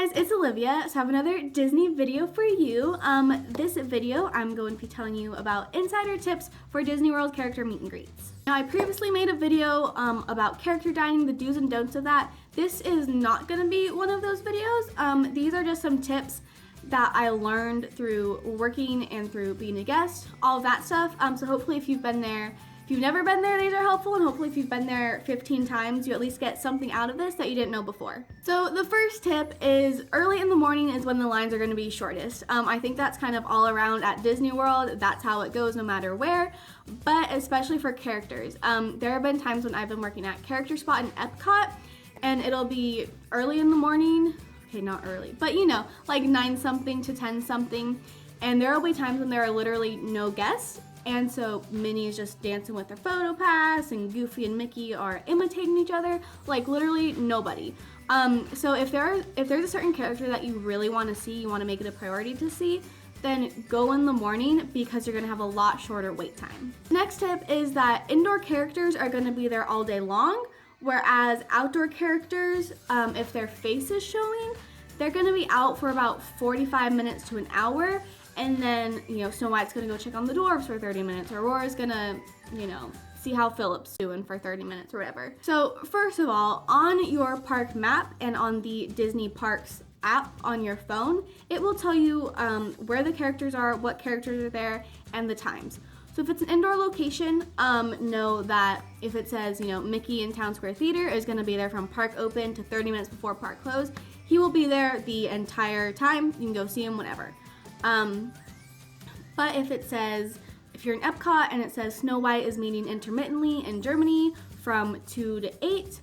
guys, it's Olivia. So I have another Disney video for you. This video, I'm going to be telling you about insider tips for Disney World character meet and greets. Now, I previously made a video about character dining, the do's and don'ts of that. This is not going to be one of those videos. These are just some tips that I learned through working and through being a guest, all of that stuff. So hopefully if you've been there, if you've never been there, these are helpful, and hopefully if you've been there 15 times, you at least get something out of this that you didn't know before. So the first tip is early in the morning is when the lines are going to be shortest. I think that's kind of all around at Disney World. That's how it goes no matter where, but especially for characters. There have been times when I've been working at Character Spot in Epcot, and it'll be early in the morning. Okay, not early, but you know, like 9 something to 10 something, and there will be times when there are literally no guests. And so Minnie is just dancing with her photo pass, and Goofy and Mickey are imitating each other, like literally nobody. So if there's a certain character that you really want to see, you want to make it a priority to see, then go in the morning because you're going to have a lot shorter wait time. Next tip is that indoor characters are going to be there all day long, whereas outdoor characters, if their face is showing, they're going to be out for about 45 minutes to an hour. And then, you know, Snow White's gonna go check on the dwarves for 30 minutes, or Aurora's gonna, you know, see how Philip's doing for 30 minutes or whatever. So first of all, on your park map and on the Disney Parks app on your phone, it will tell you where the characters are, what characters are there, and the times. So if it's an indoor location, know that if it says, you know, Mickey in Town Square Theater is gonna be there from park open to 30 minutes before park close, he will be there the entire time. You can go see him whenever. But if it says, if you're in Epcot and it says Snow White is meeting intermittently in Germany from 2 to 8,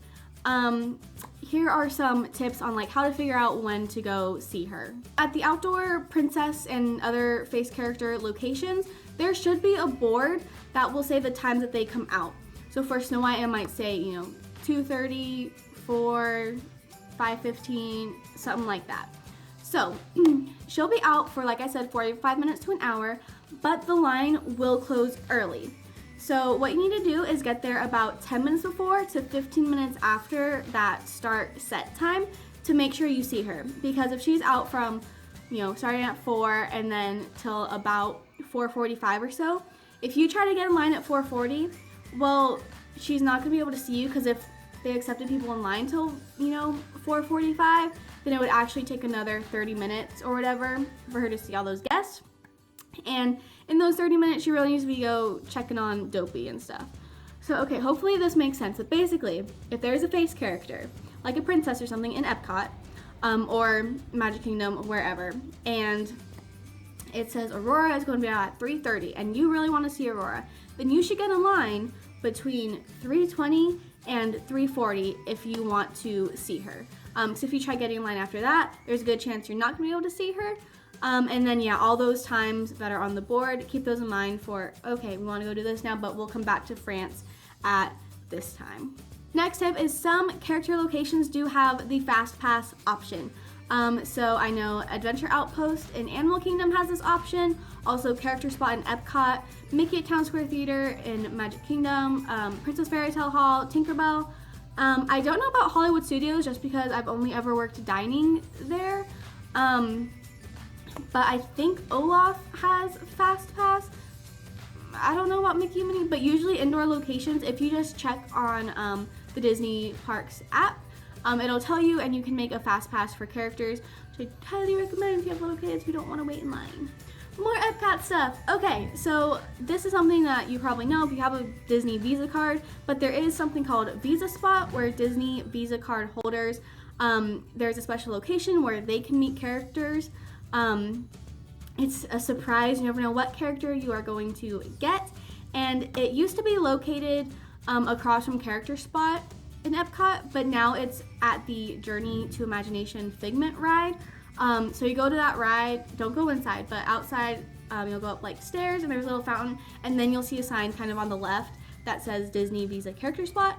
here are some tips on like how to figure out when to go see her. At the outdoor princess and other face character locations, there should be a board that will say the times that they come out. So for Snow White, it might say, you know, 2:30, 4, 5:15, something like that. So she'll be out for, like I said, 45 minutes to an hour, but the line will close early. So what you need to do is get there about 10 minutes before to 15 minutes after that start set time to make sure you see her. Because if she's out from, you know, starting at 4 and then till about 4:45 or so, if you try to get in line at 4:40, well, she's not gonna be able to see you, because if they accepted people in line till, you know, 4:45, then it would actually take another 30 minutes or whatever for her to see all those guests. And in those 30 minutes, she really needs to be go checking on Dopey and stuff. So, okay, hopefully this makes sense. But basically, if there's a face character, like a princess or something in Epcot, or Magic Kingdom, wherever, and it says Aurora is going to be out at 3:30, and you really want to see Aurora, then you should get in line between 3:20 and 3:40 if you want to see her. So if you try getting in line after that, there's a good chance you're not going to be able to see her. And then, yeah, all those times that are on the board, keep those in mind for, okay, we want to go do this now, but we'll come back to France at this time. Next tip is some character locations do have the FastPass option. So I know Adventure Outpost in Animal Kingdom has this option, also Character Spot in Epcot, Mickey at Town Square Theater in Magic Kingdom, Princess Fairy Tale Hall, Tinkerbell. I don't know about Hollywood Studios just because I've only ever worked dining there, but I think Olaf has FastPass. I don't know about Mickey and Minnie, but usually indoor locations, if you just check on the Disney Parks app, it'll tell you, and you can make a FastPass for characters, which I highly recommend if you have little kids who don't want to wait in line. More Epcot stuff. Okay, so this is something that you probably know if you have a Disney Visa card, but there is something called Visa Spot where Disney Visa card holders, there's a special location where they can meet characters. It's a surprise. You never know what character you are going to get, and it used to be located across from Character Spot in Epcot, but now it's at the Journey to Imagination Figment ride. So you go to that ride, don't go inside, but outside, you'll go up like stairs and there's a little fountain, and then you'll see a sign kind of on the left that says Disney Visa Character Spot.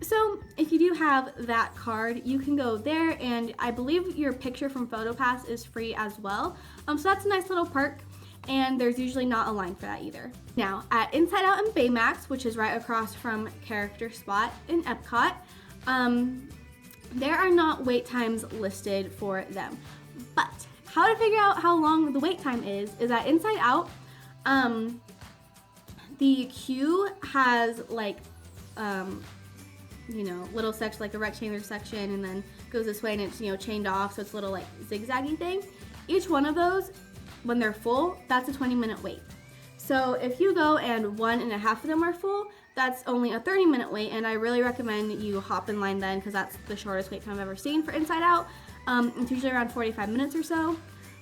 So if you do have that card, you can go there, and I believe your picture from PhotoPass is free as well. So that's a nice little perk, and there's usually not a line for that either. Now, at Inside Out and Baymax, which is right across from Character Spot in Epcot, there are not wait times listed for them. But how to figure out how long the wait time is that Inside Out, the queue has like, you know, little sections, like a rectangular section, and then goes this way and it's, you know, chained off, so it's a little like zigzaggy thing. Each one of those, when they're full, that's a 20-minute wait. So if you go and 1.5 of them are full, that's only a 30-minute wait, and I really recommend you hop in line then, because that's the shortest wait time I've ever seen for Inside Out. It's usually around 45 minutes or so.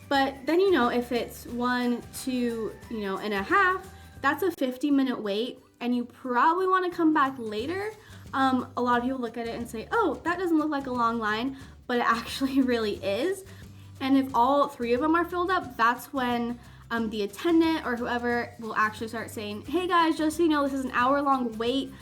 But then, you know, if it's 1, 2, you know, and a half, that's a 50-minute wait, and you probably want to come back later. A lot of people look at it and say, oh, that doesn't look like a long line, but it actually really is. And if all 3 of them are filled up, that's when the attendant or whoever will actually start saying, hey guys, just so you know, this is an hour-long wait.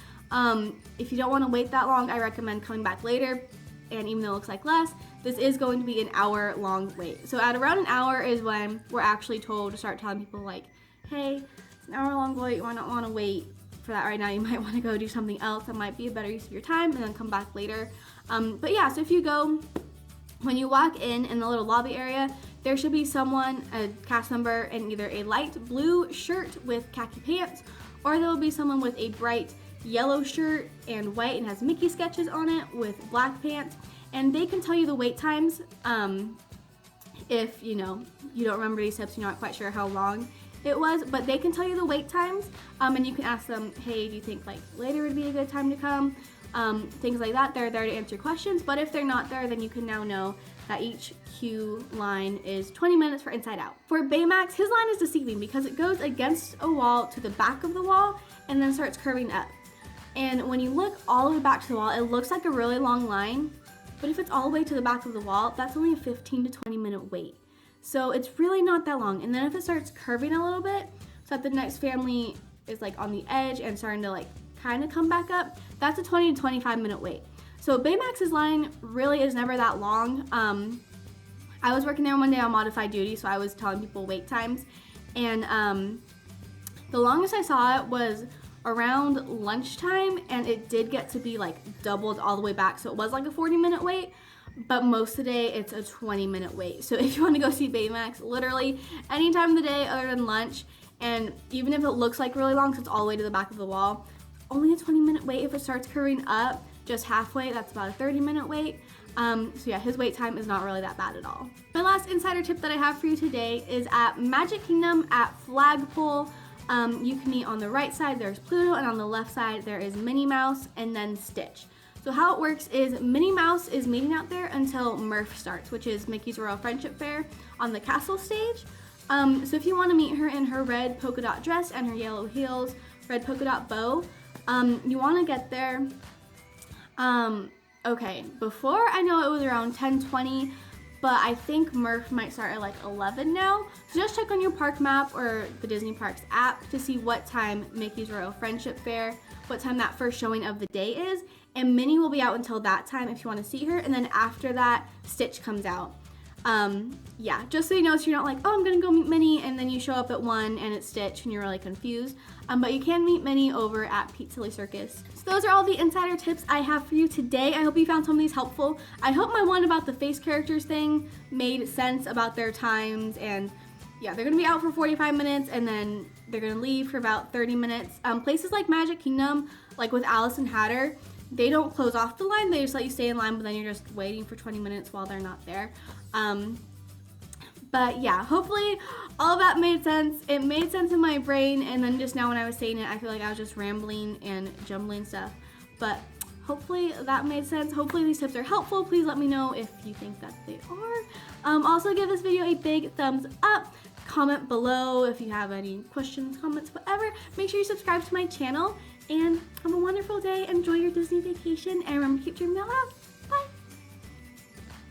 If you don't want to wait that long, I recommend coming back later. And even though it looks like less, this is going to be an hour-long wait. So at around an hour is when we're actually told to start telling people like, hey, it's an hour-long wait, you might not want to wait for that right now. You might want to go do something else that might be a better use of your time, and then come back later. But yeah, so if you go, when you walk in the little lobby area, there should be someone, a cast member, in either a light blue shirt with khaki pants, or there will be someone with a bright yellow shirt and white and has Mickey sketches on it with black pants, and they can tell you the wait times. If you know you don't remember these tips, you're not quite sure how long it was, but they can tell you the wait times, and you can ask them, hey, do you think like later would be a good time to come? Things like that. They're there to answer questions, but if they're not there, then you can now know that each queue line is 20 minutes for Inside Out. For Baymax, his line is deceiving because it goes against a wall to the back of the wall and then starts curving up. And when you look all the way back to the wall, it looks like a really long line, but if it's all the way to the back of the wall, that's only a 15 to 20 minute wait. So it's really not that long. And then if it starts curving a little bit, so that the next family is like on the edge and starting to like kind of come back up, that's a 20 to 25 minute wait. So Baymax's line really is never that long. I was working there one day on modified duty, so I was telling people wait times, and the longest I saw it was around lunchtime, and it did get to be like doubled all the way back, so it was like a 40-minute wait, but most of the day it's a 20-minute wait. So if you want to go see Baymax, literally any time of the day other than lunch, and even if it looks like really long, so it's all the way to the back of the wall, only a 20-minute wait. If it starts curving up just halfway, that's about a 30-minute wait. So yeah, his wait time is not really that bad at all. My last insider tip that I have for you today is at Magic Kingdom at Flagpole. You can meet on the right side, there's Pluto, and on the left side there is Minnie Mouse and then Stitch. So how it works is Minnie Mouse is meeting out there until Murph starts, which is Mickey's Royal Friendship Fair on the castle stage. So if you want to meet her in her red polka dot dress and her yellow heels, red polka dot bow, you want to get there. Okay, before I know it was around 10:20, but I think Murph might start at like 11 now. So just check on your park map or the Disney Parks app to see what time Mickey's Royal Friendship Fair, what time that first showing of the day is, and Minnie will be out until that time if you want to see her, and then after that, Stitch comes out. Yeah, just so you know, so you're not like, oh, I'm gonna go meet Minnie, and then you show up at 1 and it's Stitch and you're really confused. But you can meet Minnie over at Pete's Silly Circus. So those are all the insider tips I have for you today. I hope you found some of these helpful. I hope my one about the face characters thing made sense about their times, and yeah, they're gonna be out for 45 minutes and then they're gonna leave for about 30 minutes. Places like Magic Kingdom, like with Alice and Hatter, they don't close off the line, they just let you stay in line, but then you're just waiting for 20 minutes while they're not there. But yeah, hopefully all of that made sense. It made sense in my brain, and then just now when I was saying it, I feel like I was just rambling and jumbling stuff. But hopefully that made sense. Hopefully these tips are helpful. Please let me know if you think that they are. Also give this video a big thumbs up. Comment below if you have any questions, comments, whatever. Make sure you subscribe to my channel, and have a wonderful day. Enjoy your Disney vacation, and remember to keep dreaming out loud.